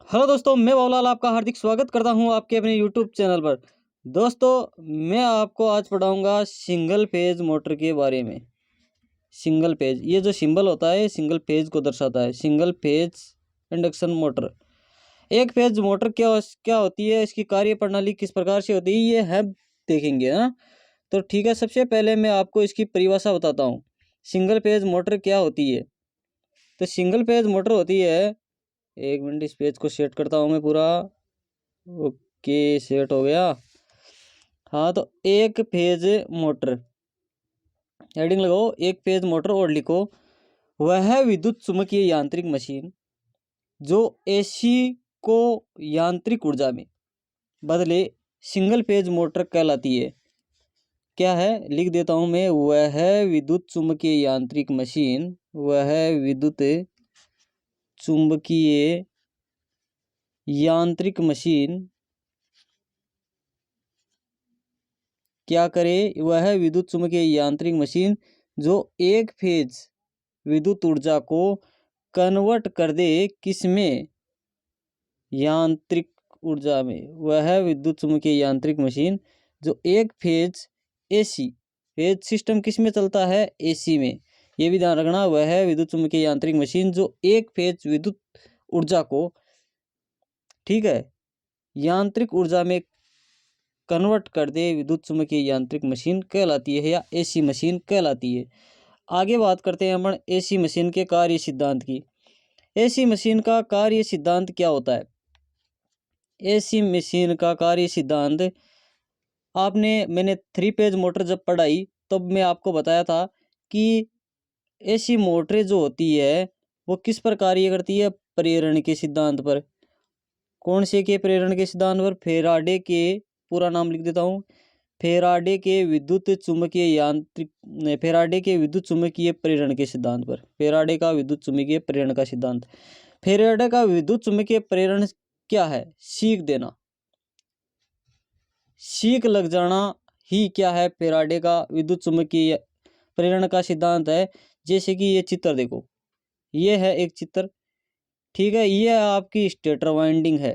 Hello दोस्तों, मैं बाबूलाल आपका हार्दिक स्वागत करता हूं आपके अपने यूट्यूब चैनल पर। दोस्तों, मैं आपको आज पढ़ाऊंगा सिंगल फेज मोटर के बारे में। सिंगल फेज, ये जो सिंबल होता है सिंगल फेज को दर्शाता है। Single phase induction motor. एक फेज मोटर क्या क्या होती है, इसकी कार्य प्रणाली किस प्रकार से होती है, ये है देखेंगे ना। तो ठीक है, सबसे पहले मैं आपको इसकी परिभाषा बताता हूँ। सिंगल फेज मोटर क्या होती है। तो सिंगल फेज मोटर होती है, एक मिनट इस पेज को सेट करता हूँ मैं पूरा। ओके, सेट हो गया। हाँ, तो एक फेज मोटर, हेडिंग लगाओ एक फेज मोटर और लिखो वह विद्युत चुम्बकीय यांत्रिक मशीन जो एसी को यांत्रिक ऊर्जा में बदले सिंगल फेज मोटर कहलाती है। क्या है, लिख देता हूं मैं। वह विद्युत चुम्बकीय यांत्रिक मशीन, वह विद्युत चुम्बकीय यांत्रिक मशीन क्या करे, वह विद्युत चुम्बकीय यांत्रिक मशीन जो एक फेज विद्युत ऊर्जा को कन्वर्ट कर दे किसमें, यांत्रिक ऊर्जा में। वह विद्युत चुम्बकीय यांत्रिक मशीन जो एक फेज एसी, फेज सिस्टम किस में चलता है, एसी में। ये भी ध्यान रखना, वह विद्युत चुम्बकीय यांत्रिक मशीन जो एक फेज विद्युत ऊर्जा को, ठीक है, यांत्रिक ऊर्जा में कन्वर्ट कर दे विद्युत चुम्बकीय यांत्रिक मशीन कहलाती है या एसी मशीन कहलाती है। आगे बात करते हैं अपन एसी मशीन के कार्य सिद्धांत की। एसी मशीन का कार्य सिद्धांत क्या होता है। एसी मशीन का कार्य सिद्धांत मैंने 3 फेज मोटर जब पढ़ाई तब मैं आपको बताया था कि एसी मोटरें जो होती है वो किस पर कार्य करती है, प्रेरण के सिद्धांत पर। कौन से के प्रेरण के सिद्धांत पर, फेराडे के, पूरा नाम लिख देता हूँ, फेराडे के विद्युत चुम्बकीय यांत्रिक, फेराडे के विद्युत चुम्बकीय प्रेरण के सिद्धांत पर। फेराडे का विद्युत चुम्बकीय प्रेरण का सिद्धांत। फेराडे का विद्युत चुम्बकीय प्रेरण क्या है, सीख देना, सीख लग जाना ही क्या है, फेराडे का विद्युत चुम्बकीय प्रेरण का सिद्धांत है। जैसे कि ये चित्र देखो, ये है एक चित्र, ठीक है, ये आपकी स्टेटर वाइंडिंग है,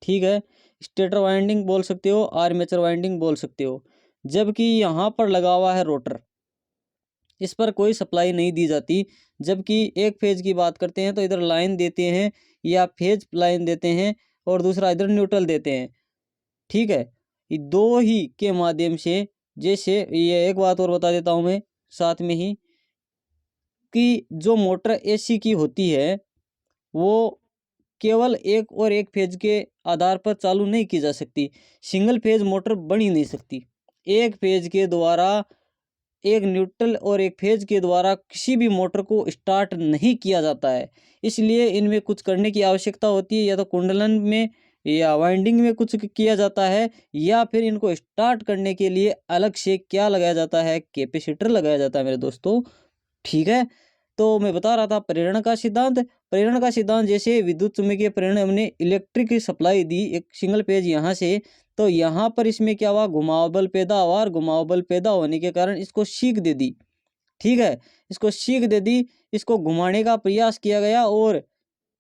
ठीक है, स्टेटर वाइंडिंग बोल सकते हो, आर्मेचर वाइंडिंग बोल सकते हो। जबकि यहाँ पर लगा हुआ है रोटर, इस पर कोई सप्लाई नहीं दी जाती। जबकि एक फेज की बात करते हैं तो इधर लाइन देते हैं या फेज लाइन देते हैं और दूसरा इधर न्यूट्रल देते हैं, ठीक है, ये दो ही के माध्यम से। जैसे ये एक बात और बता देता हूँ मैं साथ में ही, कि जो मोटर एसी की होती है वो केवल एक और एक फेज के आधार पर चालू नहीं की जा सकती। सिंगल फेज मोटर बन ही नहीं सकती। एक फेज के द्वारा, एक न्यूट्रल और एक फेज के द्वारा किसी भी मोटर को स्टार्ट नहीं किया जाता है। इसलिए इनमें कुछ करने की आवश्यकता होती है, या तो कुंडलन में या वाइंडिंग में कुछ किया जाता है, या फिर इनको स्टार्ट करने के लिए अलग से क्या लगाया जाता है, कैपेसिटर लगाया जाता है मेरे दोस्तों, ठीक है। तो मैं बता रहा था प्रेरण का सिद्धांत। प्रेरण का सिद्धांत, जैसे विद्युत चुम्बकीय प्रेरण, हमने इलेक्ट्रिक सप्लाई दी एक सिंगल पेज यहाँ से, तो यहाँ पर इसमें क्या हुआ, घुमाव बल पैदा हुआ, और घुमाव बल पैदा होने के कारण इसको सीख दे दी, ठीक है, इसको सीख दे दी, इसको घुमाने का प्रयास किया गया और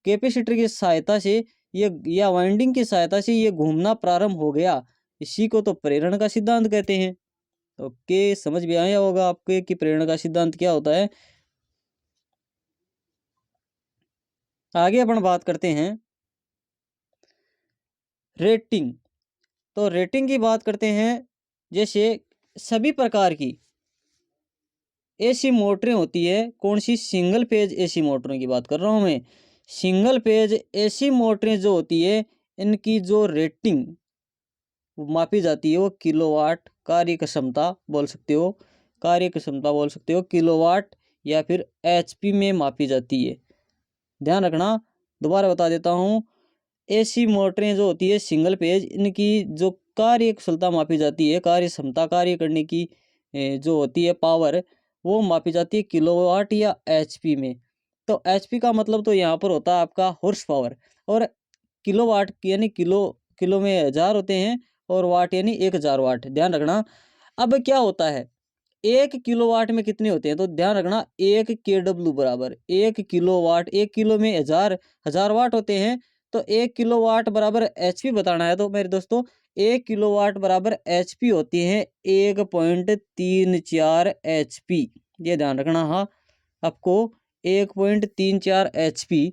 कैपेसिटर की सहायता से ये, या वाइंडिंग की सहायता से ये घूमना प्रारंभ हो गया। इसी को तो प्रेरण का सिद्धांत कहते हैं। ओके, समझ में आया होगा आपके कि प्रेरण का सिद्धांत क्या होता है। आगे अपन बात करते हैं रेटिंग। तो रेटिंग की बात करते हैं। जैसे सभी प्रकार की एसी मोटरें होती है, कौन सी, सिंगल फेज एसी मोटरों की बात कर रहा हूं मैं। सिंगल फेज एसी मोटरें जो होती है, इनकी जो रेटिंग मापी जाती है वो किलोवाट कार्य क्षमता बोल सकते हो, कार्य क्षमता बोल सकते हो, किलोवाट या फिर एचपी में मापी जाती है। ध्यान रखना, दोबारा बता देता हूँ। एसी मोटरें जो होती है सिंगल पेज, इनकी जो कार्य कुशलता मापी जाती है, कार्य क्षमता, कार्य करने की जो होती है पावर, वो मापी जाती है किलोवाट या एचपी में। तो एचपी का मतलब तो यहाँ पर होता है आपका हॉर्स पावर, और किलोवाट यानी किलो में 1000 होते हैं, और वाट यानी 1000 वाट। ध्यान रखना। अब क्या होता है, 1 किलोवाट में कितने होते हैं, तो ध्यान रखना, 1 KW बराबर 1 किलोवाट, 1 किलो में 1000 वाट होते हैं। तो 1 किलोवाट बराबर HP बताना है तो मेरे दोस्तों 1 किलोवाट बराबर HP होती है 1.34 HP। ये ध्यान रखना हाँ आपको 1.34 HP।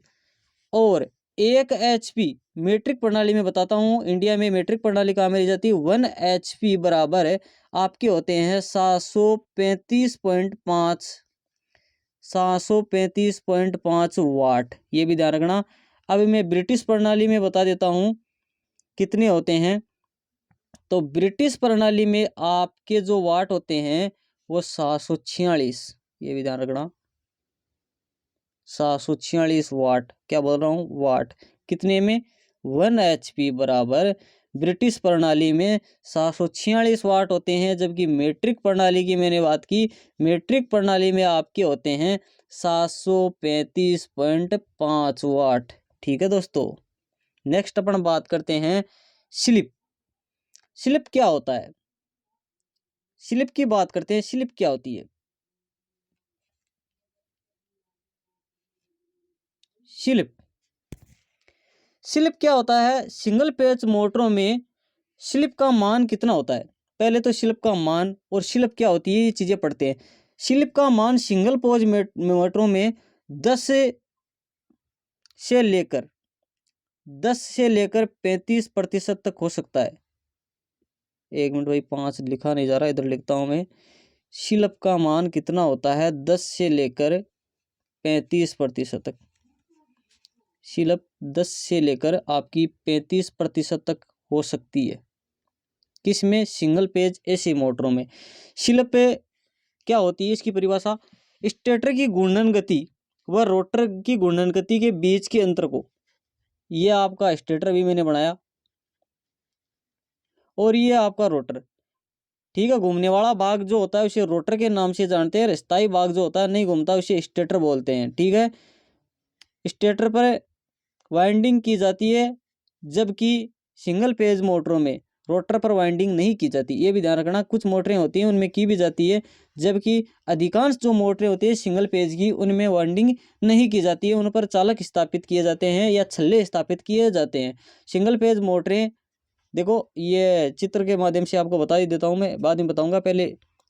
और 1 HP मीट्रिक प्रणाली में बताता हूँ, इंडिया में मीट्रिक प्रणाली कहाँ मेरी जाती है 1 HP बराबर है आपके होते हैं 735.5 वाट। ये भी ध्यान रखना। अब मैं ब्रिटिश प्रणाली में बता देता हूँ कितने होते हैं। तो ब्रिटिश प्रणाली में आपके जो वाट होते हैं वो 746। ये भी ध्यान रखना 746 वाट। क्या बोल रहा हूँ वाट कितने में 1 HP बराबर ब्रिटिश प्रणाली में 746 वाट होते हैं। जबकि मीट्रिक प्रणाली की मैंने बात की, मीट्रिक प्रणाली में आपके होते हैं 735.5 वाट। ठीक है दोस्तों। नेक्स्ट अपन बात करते हैं स्लिप। स्लिप क्या होता है, स्लिप की बात करते हैं। स्लिप क्या होती है? स्लिप स्लिप क्या होता है? सिंगल पेच मोटरों में स्लिप का मान कितना होता है? पहले तो स्लिप का मान और स्लिप क्या होती है ये चीजें पढ़ते हैं। स्लिप का मान सिंगल पोज मोटरों में 10 से लेकर 35% तक हो सकता है। 1 मिनट भाई 5 लिखा नहीं जा रहा, इधर लिखता हूं मैं। स्लिप का मान कितना होता है 10 से लेकर 35% तक। स्लिप 10 से लेकर आपकी 35% तक हो सकती है। किसमें? सिंगल पेज एसी मोटरों में। स्लिप क्या होती है इसकी परिभाषा? स्टेटर की घूर्णन गति व रोटर की घूर्णन गति के बीच के अंतर को, ये आपका स्टेटर भी मैंने बनाया और ये आपका रोटर। ठीक है, घूमने वाला भाग जो होता है उसे रोटर के नाम से जानते हैं। स्थायी भाग जो होता है नहीं घूमता उसे स्टेटर बोलते हैं। ठीक है, स्टेटर पर वाइंडिंग की जाती है जबकि सिंगल पेज मोटरों में रोटर पर वाइंडिंग नहीं की जाती। ये भी ध्यान रखना। कुछ मोटरें होती हैं उनमें की भी जाती है, जबकि अधिकांश जो मोटरें होती है सिंगल पेज की उनमें वाइंडिंग नहीं की जाती है। उन पर चालक स्थापित किए जाते हैं या छल्ले स्थापित किए जाते हैं। सिंगल पेज मोटरें देखो, ये चित्र के माध्यम से आपको बता ही देता हूँ, मैं बाद में बताऊंगा, पहले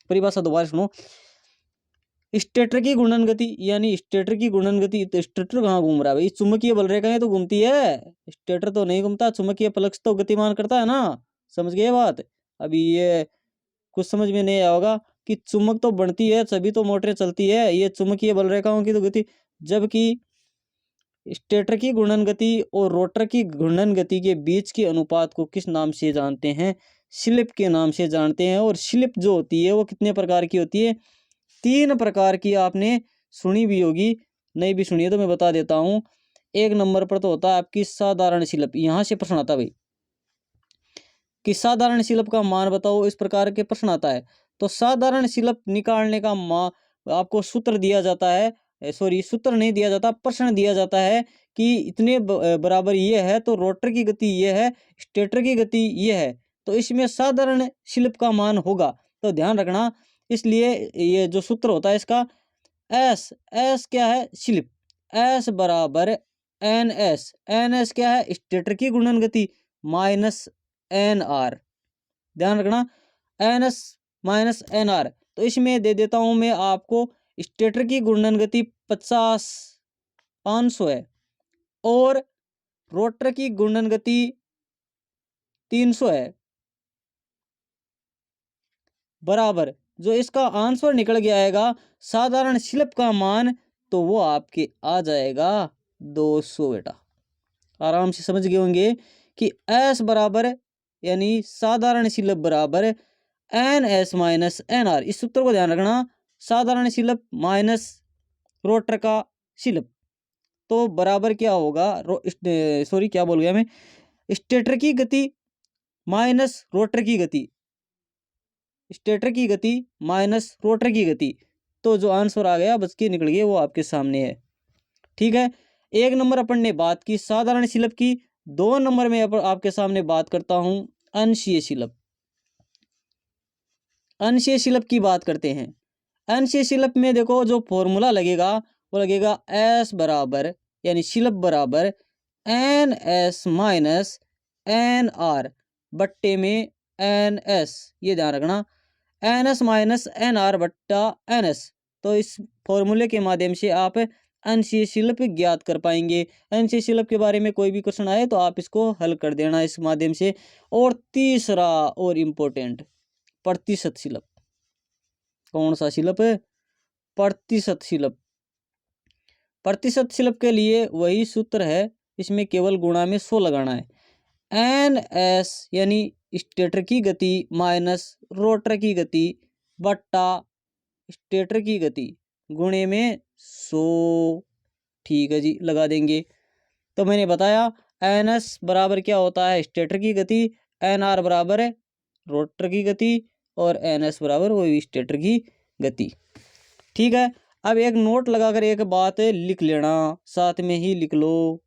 परिभाषा दोबारा सुनो। स्टेटर की घूर्णन गति, यानी स्टेटर की घूर्णन गति, तो स्टेटर कहाँ घूम रहा है भाई? चुंबकीय बल रेखा है तो घूमती है, स्टेटर तो नहीं घूमता। चुंबकीय फ्लक्स तो गतिमान करता है ना, समझ गए बात? अभी ये कुछ समझ में नहीं आया होगा कि चुंबक तो बढ़ती है तभी तो मोटरें चलती है, ये चुंबकीय बल रेखाओं की तो गति। जबकि स्टेटर की घूर्णन गति और रोटर की घूर्णन गति के बीच के अनुपात को किस नाम से जानते हैं? स्लिप के नाम से जानते हैं। और स्लिप जो होती है वो कितने प्रकार की होती है? 3 प्रकार की। आपने सुनी भी होगी, नहीं भी सुनी है तो मैं बता देता हूँ। 1 नंबर पर तो होता है आपकी साधारण स्लिप। यहाँ से प्रश्न आता है भाई कि साधारण स्लिप का मान बताओ, इस प्रकार के प्रश्न आता है। तो साधारण स्लिप निकालने का आपको सूत्र दिया जाता है, सॉरी सूत्र नहीं दिया जाता, प्रश्न दिया जाता है कि इतने बराबर ये है तो रोटर की गति ये है, स्टेटर की गति ये है, तो इसमें साधारण स्लिप का मान होगा। तो ध्यान रखना। इसलिए ये जो सूत्र होता है इसका एस, एस क्या है? स्लिप। एस बराबर एन एस, एन एस क्या है? स्टेटर की घूर्णन गति माइनस एन आर। ध्यान रखना, N S minus N R. तो इसमें दे देता हूं मैं आपको, स्टेटर की घूर्णन गति 500 है और रोटर की घूर्णन गति 300 है, बराबर जो इसका आंसर निकल गया आएगा साधारण स्लिप का मान, तो वो आपके आ जाएगा 200। बेटा आराम से समझ गए होंगे कि एस बराबर यानी साधारण स्लिप बराबर N S minus N R. इस सूत्र को ध्यान रखना, साधारण स्लिप माइनस रोटर का स्लिप, तो बराबर क्या होगा? सॉरी क्या बोल गया मैं? स्टेटर की गति माइनस रोटर की गति, स्टेटर की गति माइनस रोटर की गति, तो जो आंसर आ गया बच के निकल गया वो आपके सामने है। ठीक है, 1 नंबर अपन ने बात की साधारण स्लिप की। 2 नंबर में आपके सामने बात करता हूं अंशीय स्लिप। अंशीय स्लिप की बात करते हैं। अंशीय स्लिप में देखो जो फॉर्मूला लगेगा वो लगेगा एस बराबर यानी स्लिप बराबर N S minus N R बट्टे में एन एस, ये ध्यान रखना, N S minus N R बट्टा एन एस। तो इस फॉर्मूले के माध्यम से आप अंशीय शिल्प ज्ञात कर पाएंगे। अंशीय शिल्प के बारे में कोई भी क्वेश्चन आए तो आप इसको हल कर देना इस माध्यम से। और तीसरा और इम्पोर्टेंट, प्रतिशत शिल्प। कौन सा शिल्प? प्रतिशत शिल्प। प्रतिशत शिल्प के लिए वही सूत्र है, इसमें केवल गुणा में 100 लगाना है। एन एस यानी स्टेटर की गति माइनस रोटर की गति बट्टा स्टेटर की गति गुणे में 100। ठीक है जी, लगा देंगे। तो मैंने बताया एन एस बराबर क्या होता है? स्टेटर की गति, एन आर बराबर है रोटर की गति, और एन एस बराबर वही स्टेटर की गति। ठीक है, अब एक नोट लगाकर एक बात लिख लेना, साथ में ही लिख लो।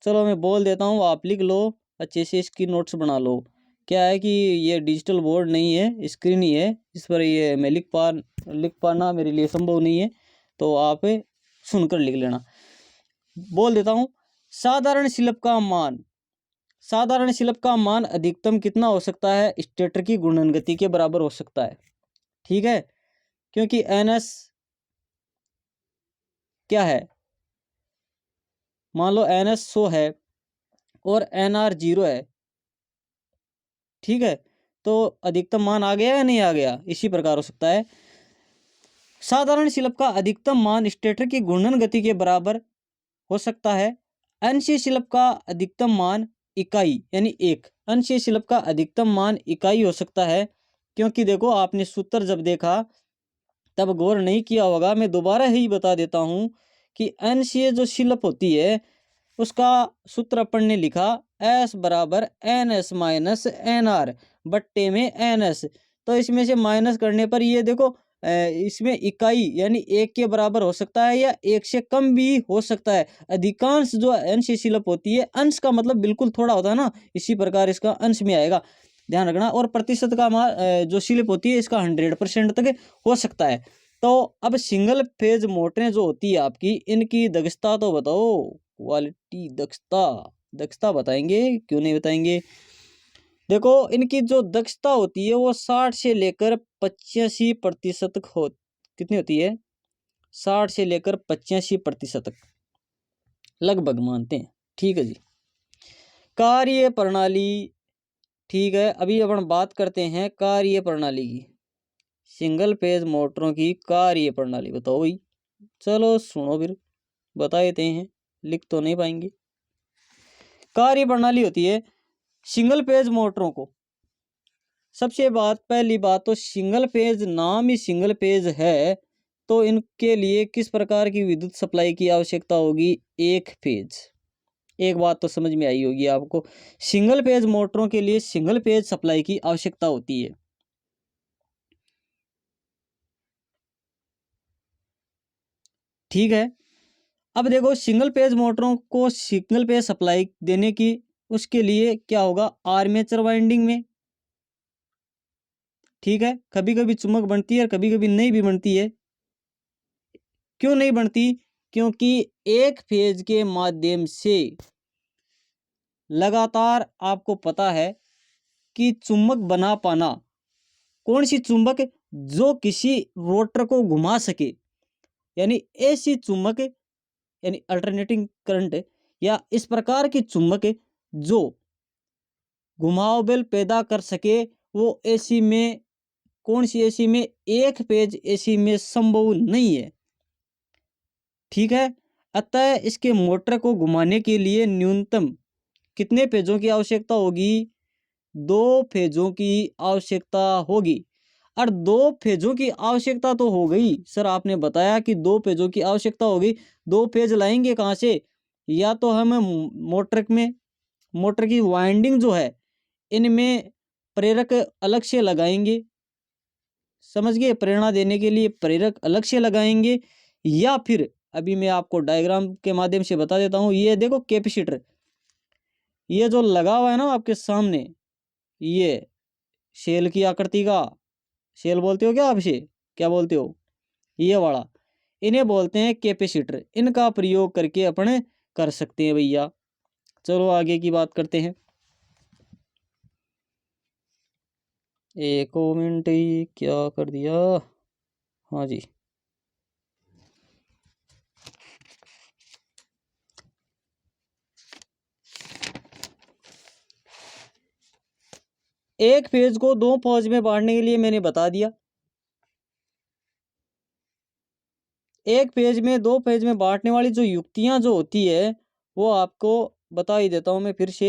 चलो मैं बोल देता हूँ, आप लिख लो, अच्छे से इसकी नोट्स बना लो। क्या है कि ये डिजिटल बोर्ड नहीं है, स्क्रीन ही है, इस पर ये मैं लिख पाना मेरे लिए संभव नहीं है, तो आप सुनकर लिख लेना। बोल देता हूँ, साधारण शिल्प का मान, साधारण शिल्प का मान अधिकतम कितना हो सकता है? स्टेटर की घूर्णन गति के बराबर हो सकता है। ठीक है, क्योंकि एन एस क्या है, मान लो एन एस 100 है और एन आर 0 है। ठीक है, तो अधिकतम मान आ गया या नहीं आ गया? इसी प्रकार हो सकता है। साधारण शिल्प का अधिकतम मान स्टेटर की घूर्णन गति के बराबर हो सकता है। अंशीय शिल्प का अधिकतम मान इकाई यानी एक, अंशीय शिल्प का अधिकतम मान इकाई हो सकता है। क्योंकि देखो, आपने सूत्र जब देखा तब गौर नहीं किया होगा, मैं दोबारा ही बता देता हूं कि अंशीय जो शिल्प होती है उसका सूत्र अपन ने लिखा एस बराबर N S minus N R बट्टे में एन एस। तो इसमें से माइनस करने पर ये देखो, इसमें इकाई यानी एक के बराबर हो सकता है या एक से कम भी हो सकता है। अधिकांश जो अंश शिल्प होती है, अंश का मतलब बिल्कुल थोड़ा होता है ना, इसी प्रकार इसका अंश में आएगा, ध्यान रखना। और प्रतिशत का जो शिल्प होती है इसका 100% तक हो सकता है। तो अब सिंगल फेज मोटरें जो होती है आपकी, इनकी दक्षता तो बताओ, क्वालिटी दक्षता, दक्षता बताएंगे, क्यों नहीं बताएंगे। देखो, इनकी जो दक्षता होती है वो 60 से लेकर 85% तक हो, कितनी होती है? 60 से लेकर 85% तक लगभग मानते हैं। ठीक है जी, कार्य प्रणाली। ठीक है, अभी अपन बात करते हैं कार्य प्रणाली की, सिंगल फेज मोटरों की कार्य प्रणाली बताओ भाई। चलो सुनो फिर, बता देते हैं, लिख तो नहीं पाएंगे। कार्य प्रणाली होती है सिंगल फेज मोटरों को, सबसे पहली बात तो सिंगल फेज, नाम ही सिंगल फेज है, तो इनके लिए किस प्रकार की विद्युत सप्लाई की आवश्यकता होगी? एक फेज। एक बात तो समझ में आई होगी आपको, सिंगल फेज मोटरों के लिए सिंगल फेज सप्लाई की आवश्यकता होती है। ठीक है, अब देखो, सिंगल फेज मोटरों को सिंगल फेज सप्लाई देने की, उसके लिए क्या होगा? आर्मेचर वाइंडिंग में, ठीक है, कभी कभी चुंबक बनती है और कभी कभी नहीं भी बनती है। क्यों नहीं बनती? क्योंकि एक फेज के माध्यम से लगातार, आपको पता है कि चुंबक बना पाना, कौन सी चुंबक? जो किसी रोटर को घुमा सके, यानी ऐसी चुंबक, यानी अल्टरनेटिंग करंट, या इस प्रकार की चुंबक जो घुमाव बल पैदा कर सके, वो एसी में, कौन सी एसी में? एक फेज एसी में संभव नहीं है। ठीक है, अतः इसके मोटर को घुमाने के लिए न्यूनतम कितने फेजों की आवश्यकता होगी? 2 फेजों की आवश्यकता होगी। और 2 फेजों की आवश्यकता तो हो गई सर, आपने बताया कि 2 फेजों की आवश्यकता होगी। 2 फेज लाएंगे कहाँ से? या तो हम मोटर में, मोटर की वाइंडिंग जो है इनमें प्रेरक अलग से लगाएंगे, समझ गए? प्रेरणा देने के लिए प्रेरक अलग से लगाएंगे, या फिर अभी मैं आपको डायग्राम के माध्यम से बता देता हूँ। ये देखो कैपेसिटर, ये जो लगा हुआ है ना आपके सामने, ये शेल की आकृति का, शेल बोलते हो क्या आप इसे, क्या बोलते हो? ये वाला, इन्हें बोलते हैं कैपेसिटर। इनका प्रयोग करके अपन कर सकते हैं भैया। चलो आगे की बात करते हैं। एक मिनट, ही क्या कर दिया। हाँ जी, एक पेज को दो फौज में बांटने के लिए मैंने बता दिया। एक पेज में दो पेज में बांटने वाली जो युक्तियां जो होती है वो आपको बता ही देता हूं मैं फिर से।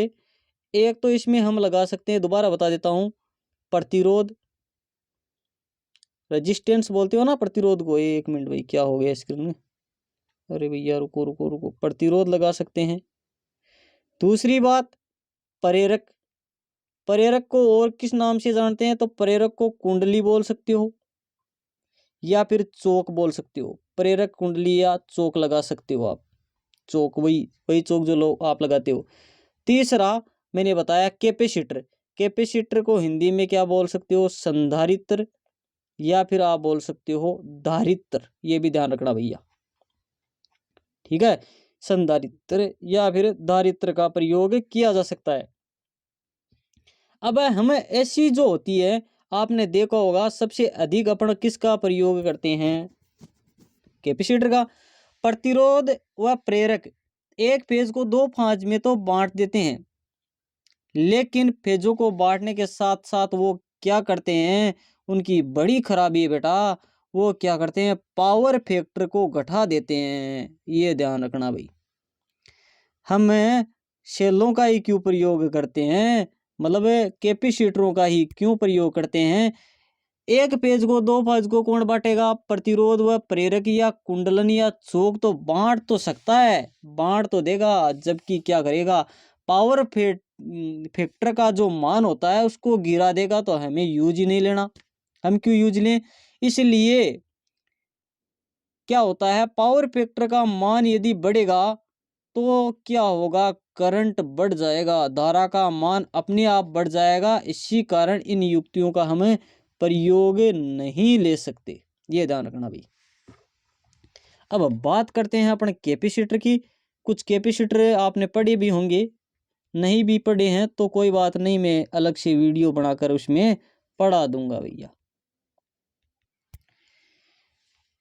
एक तो इसमें हम लगा सकते हैं, दोबारा बता देता हूं, प्रतिरोध, रेजिस्टेंस बोलते हो ना प्रतिरोध को। एक मिनट भाई, क्या हो गया स्क्रीन में, अरे भैया रुको रुको रुको, प्रतिरोध लगा सकते हैं। दूसरी बात, प्रेरक। प्रेरक को और किस नाम से जानते हैं, तो प्रेरक को कुंडली बोल सकते हो या फिर चौक बोल सकते हो। प्रेरक कुंडली या चौक लगा सकते हो आप। चौक, वही वही चौक जो लो आप लगाते हो। तीसरा मैंने बताया कैपेसिटर। कैपेसिटर को हिंदी में क्या बोल सकते हो, संधारित्र, या फिर आप बोल सकते हो धारित्र। ये भी ध्यान रखना भैया, ठीक है। संधारित्र या फिर धारित्र का प्रयोग किया जा सकता है। अब हमें ऐसी जो होती है, आपने देखा होगा सबसे अधिक अपन किसका प्रयोग करते हैं, कैपेसिटर का। प्रतिरोध व प्रेरक एक फेज को दो फाज में तो बांट देते हैं, लेकिन फेजों को बांटने के साथ साथ वो क्या करते हैं, उनकी बड़ी खराबी है बेटा, वो क्या करते हैं, पावर फैक्टर को घटा देते हैं। ये ध्यान रखना भाई। हम सेलों का ही क्यों प्रयोग करते हैं, मतलब कैपेसिटरों का ही क्यों प्रयोग करते हैं। एक पेज को दो फेज को कौन बांटेगा, प्रतिरोध व प्रेरक या कुंडलन या चौक तो बांट तो सकता है, बांट तो देगा, जबकि क्या करेगा, पावर फैक्टर का जो मान होता है उसको गिरा देगा। तो हमें यूज ही नहीं लेना। हम क्यों यूज लें, इसलिए क्या होता है, पावर फैक्टर का मान यदि बढ़ेगा तो क्या होगा, करंट बढ़ जाएगा, धारा का मान अपने आप बढ़ जाएगा। इसी कारण इन युक्तियों का हमें प्रयोग नहीं ले सकते, ये ध्यान रखना भाई। अब बात करते हैं अपन कैपेसिटर की। कुछ कैपेसिटर आपने पढ़े भी होंगे, नहीं भी पढ़े हैं तो कोई बात नहीं, मैं अलग से वीडियो बनाकर उसमें पढ़ा दूंगा भैया।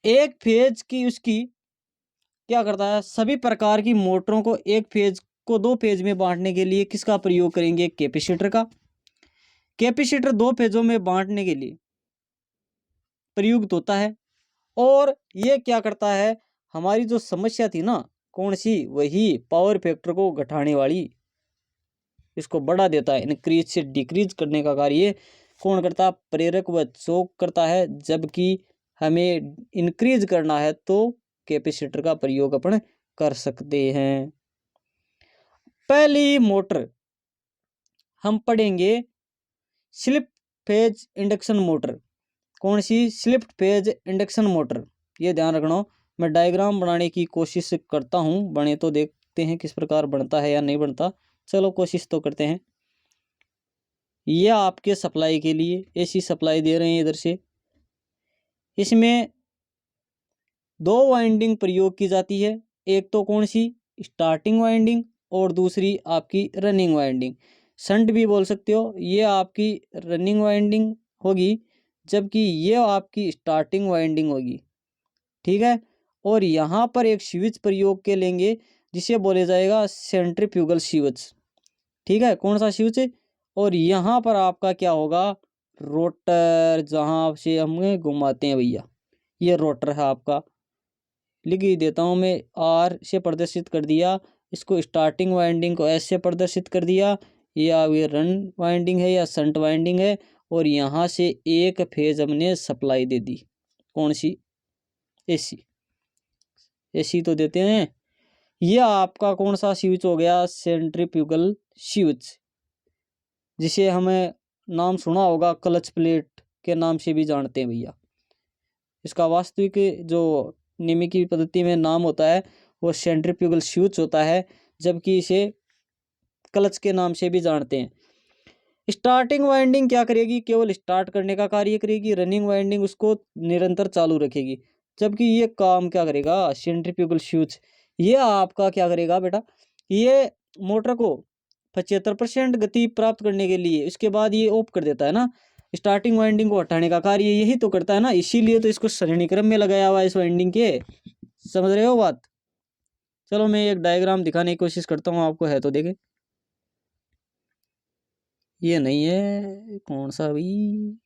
एक फेज की उसकी क्या करता है, सभी प्रकार की मोटरों को एक फेज को दो फेज में बांटने के लिए किसका प्रयोग करेंगे, कैपेसिटर का। कैपेसिटर दो फेजों में बांटने के लिए प्रयुक्त होता है। और ये क्या करता है, हमारी जो समस्या थी ना, कौन सी, वही पावर फैक्टर को घटाने वाली, इसको बढ़ा देता है। इंक्रीज से डिक्रीज करने का कार्य कौन करता है, प्रेरक व चौक करता है। जबकि हमें इंक्रीज करना है तो कैपेसिटर का प्रयोग अपन कर सकते हैं। पहली मोटर हम पढ़ेंगे स्लिप फेज इंडक्शन मोटर। कौन सी, स्लिप फेज इंडक्शन मोटर। ये ध्यान रखना। मैं डायग्राम बनाने की कोशिश करता हूँ, बने तो देखते हैं किस प्रकार बनता है या नहीं बनता। चलो कोशिश तो करते हैं। ये आपके सप्लाई के लिए एसी सप्लाई दे रहे हैं इधर से। इसमें दो वाइंडिंग प्रयोग की जाती है, एक तो कौन सी, स्टार्टिंग वाइंडिंग, और दूसरी आपकी रनिंग वाइंडिंग। शंट भी बोल सकते हो। ये आपकी रनिंग वाइंडिंग होगी, जबकि ये आपकी स्टार्टिंग वाइंडिंग होगी, ठीक है। और यहाँ पर एक स्विच प्रयोग के लेंगे जिसे बोले जाएगा सेंट्रीफ्यूगल स्विच, ठीक है। कौन सा स्विच, और यहाँ पर आपका क्या होगा, रोटर, जहाँ से हम घुमाते हैं भैया, ये रोटर है आपका। लिख ही देता हूँ मैं, आर से प्रदर्शित कर दिया इसको, स्टार्टिंग वाइंडिंग को एस से प्रदर्शित कर दिया, या ये रन वाइंडिंग है या संट वाइंडिंग है। और यहाँ से एक फेज हमने सप्लाई दे दी, कौन सी, एसी। एसी तो देते हैं। ये आपका कौन सा स्विच हो गया, सेंट्रीफ्यूगल स्विच, जिसे हमें नाम सुना होगा क्लच प्लेट के नाम से भी जानते हैं भैया। इसका वास्तविक जो निम्नलिखित पद्धति में नाम होता है वो सेंट्रीफ्यूगल स्विच होता है, जबकि इसे क्लच के नाम से भी जानते हैं। स्टार्टिंग वाइंडिंग क्या करेगी, केवल स्टार्ट करने का कार्य करेगी। रनिंग वाइंडिंग उसको निरंतर चालू रखेगी। जबकि ये काम क्या करेगा, सेंट्रीफ्यूगल स्विच, ये आपका क्या करेगा बेटा, ये मोटर को 75% गति प्राप्त करने के लिए इसके बाद ये ऑफ कर देता है ना, स्टार्टिंग वाइंडिंग को हटाने का कार्य यही तो करता है ना, इसीलिए तो इसको श्रेणी क्रम में लगाया हुआ है इस वाइंडिंग के। समझ रहे हो बात? चलो मैं एक डायग्राम दिखाने की कोशिश करता हूँ आपको, है तो देखे। ये नहीं है, कौन सा भी,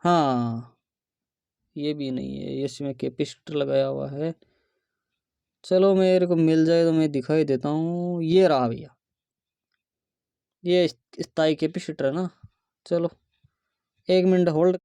हाँ ये भी नहीं है, ये इसमें कैपेसिटर लगाया हुआ है। चलो मेरे को मिल जाए तो मैं दिखाई देता हूँ, ये रहा भैया, ये स्थायी कैपेसिटर है ना। चलो 1 मिनट होल्ड।